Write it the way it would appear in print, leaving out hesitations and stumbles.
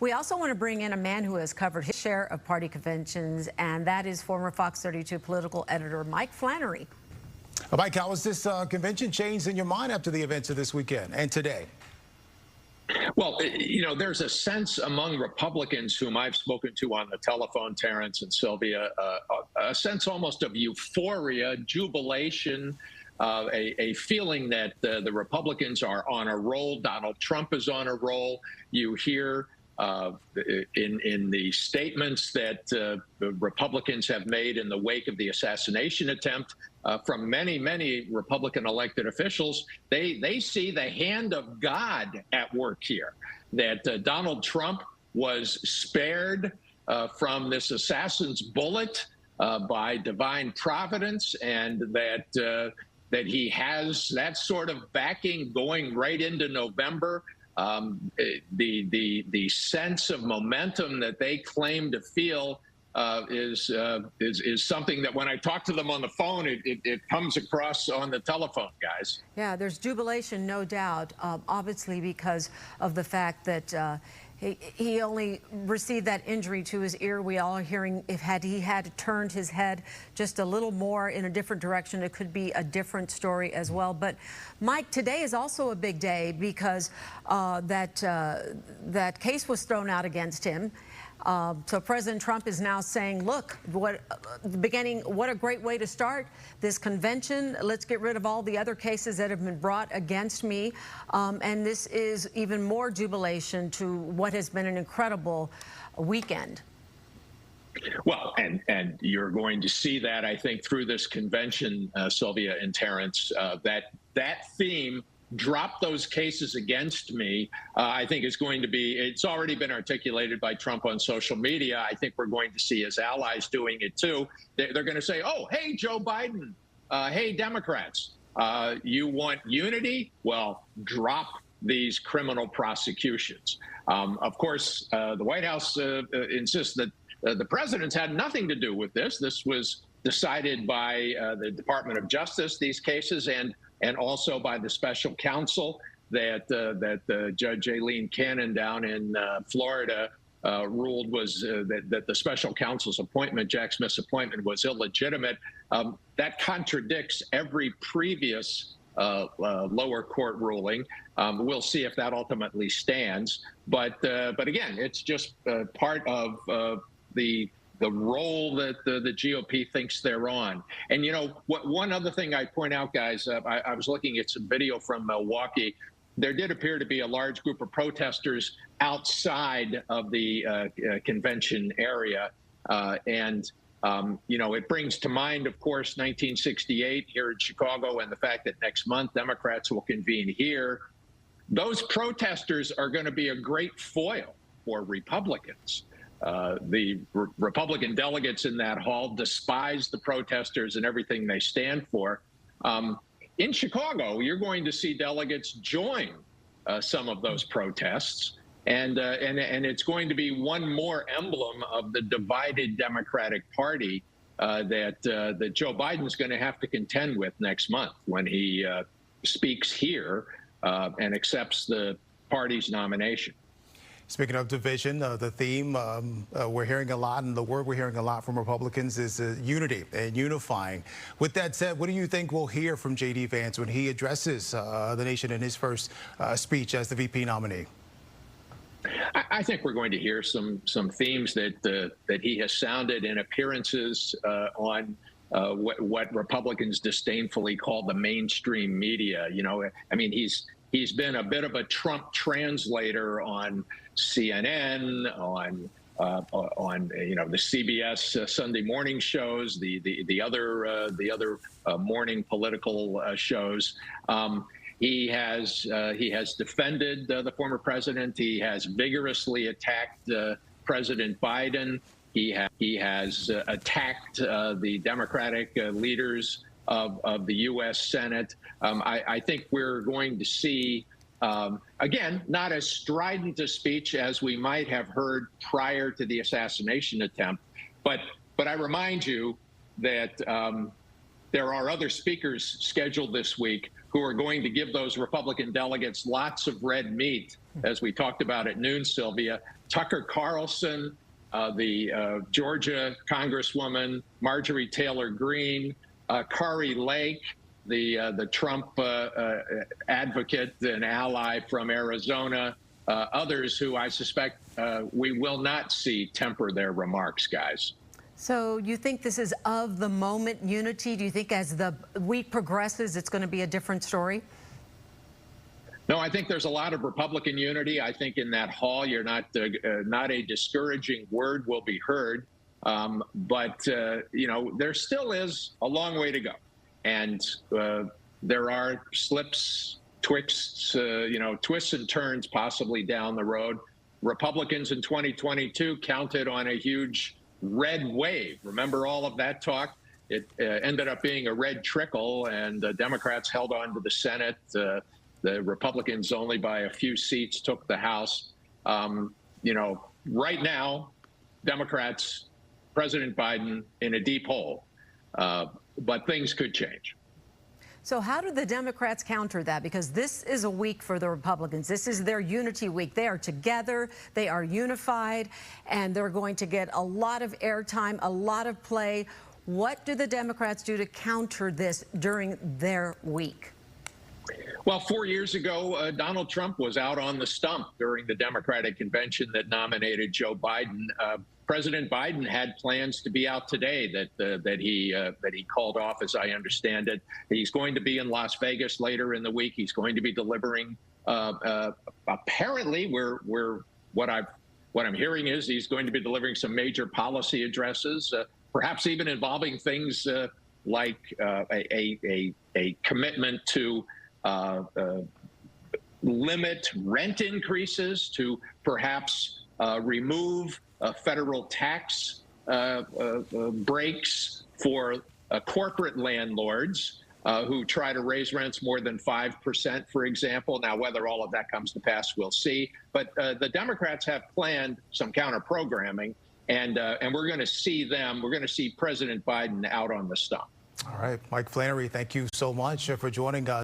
We also want to bring in a man who has covered his share of party conventions, and that is former Fox 32 political editor Mike Flannery. Mike, how has this convention changed in your mind after the events of this weekend and today? Well, there's a sense among Republicans whom I've spoken to on the telephone, Terrence and Sylvia, a sense almost of euphoria, jubilation, a feeling that the Republicans are on a roll. Donald Trump is on a roll. You hear in the statements that the Republicans have made in the wake of the assassination attempt from many Republican elected officials, they see the hand of God at work here, that Donald Trump was spared from this assassin's bullet by divine providence, and that he has that sort of backing going right into November. The sense of momentum that they claim to feel is something that when I talk to them on the phone, it comes across on the telephone, guys. Yeah, there's jubilation, no doubt, obviously because of the fact that he only received that injury to his ear. We all are hearing if he had turned his head just a little more in a different direction, it could be a different story as well. But Mike, today is also a big day because that case was thrown out against him. So President Trump is now saying, look, what a great way to start this convention. Let's get rid of all the other cases that have been brought against me. And this is even more jubilation to what has been an incredible weekend. Well, and you're going to see that, I think, through this convention, Sylvia and Terrence, that theme, drop those cases against me, I think is going to be, it's already been articulated by Trump on social media. I think we're going to see his allies doing it too. They're going to say, oh, hey, Joe Biden, hey, Democrats, you want unity? Well, drop these criminal prosecutions. Of course, the White House insists that the president's had nothing to do with this. This was decided by the Department of Justice, these cases, and also by the special counsel that Judge Aileen Cannon down in Florida ruled was that the special counsel's appointment, Jack Smith's appointment, was illegitimate. That contradicts every previous lower court ruling. We'll see if that ultimately stands. But again, it's just part of the role that the GOP thinks they're on. And, one other thing I point out, guys, I was looking at some video from Milwaukee. There did appear to be a large group of protesters outside of the convention area. It brings to mind, of course, 1968 here in Chicago and the fact that next month Democrats will convene here. Those protesters are going to be a great foil for Republicans. The Republican delegates in that hall despise the protesters and everything they stand for. In Chicago, you're going to see delegates join some of those protests, and it's going to be one more emblem of the divided Democratic Party that Joe Biden's going to have to contend with next month when he speaks here and accepts the party's nomination. Speaking of division, the theme we're hearing a lot, and the word we're hearing a lot from Republicans is unity and unifying. With that said, what do you think we'll hear from J.D. Vance when he addresses the nation in his first speech as the VP nominee? I think we're going to hear some themes that he has sounded in appearances on what Republicans disdainfully call the mainstream media. I mean, he's been a bit of a Trump translator on CNN, on the CBS Sunday morning shows, the other morning political shows. He has defended the former president. He has vigorously attacked President Biden. He has attacked the Democratic leaders of the U.S. Senate. I think we're going to see, again, not as strident a speech as we might have heard prior to the assassination attempt, but I remind you that there are other speakers scheduled this week who are going to give those Republican delegates lots of red meat, as we talked about at noon, Sylvia. Tucker Carlson, the Georgia Congresswoman Marjorie Taylor Greene, Kari Lake, the Trump advocate and ally from Arizona, others who I suspect we will not see temper their remarks, guys. So you think this is of the moment unity? Do you think as the week progresses, it's going to be a different story? No, I think there's a lot of Republican unity. I think in that hall, you're not a discouraging word will be heard. But you know, there still is a long way to go. And there are slips, twists, twists and turns possibly down the road. Republicans in 2022 counted on a huge red wave. Remember all of that talk? It ended up being a red trickle, and the Democrats held on to the Senate. The Republicans only by a few seats took the House. Right now, Democrats, President Biden in a deep hole, but things could change. So how do the Democrats counter that? Because this is a week for the Republicans. This is their unity week. They are together, they are unified, and they're going to get a lot of airtime, a lot of play. What do the Democrats do to counter this during their week? Well, 4 years ago, Donald Trump was out on the stump during the Democratic convention that nominated Joe Biden. President Biden had plans to be out today that he called off, as I understand it. He's going to be in Las Vegas later in the week. He's going to be delivering. Apparently, what I'm hearing is he's going to be delivering some major policy addresses, perhaps even involving things like a commitment to limit rent increases, to perhaps remove federal tax breaks for corporate landlords who try to raise rents more than 5%, for example. Now, whether all of that comes to pass, we'll see. But the Democrats have planned some counter-programming, and we're going to see them. We're going to see President Biden out on the stump. All right, Mike Flannery, thank you so much for joining us.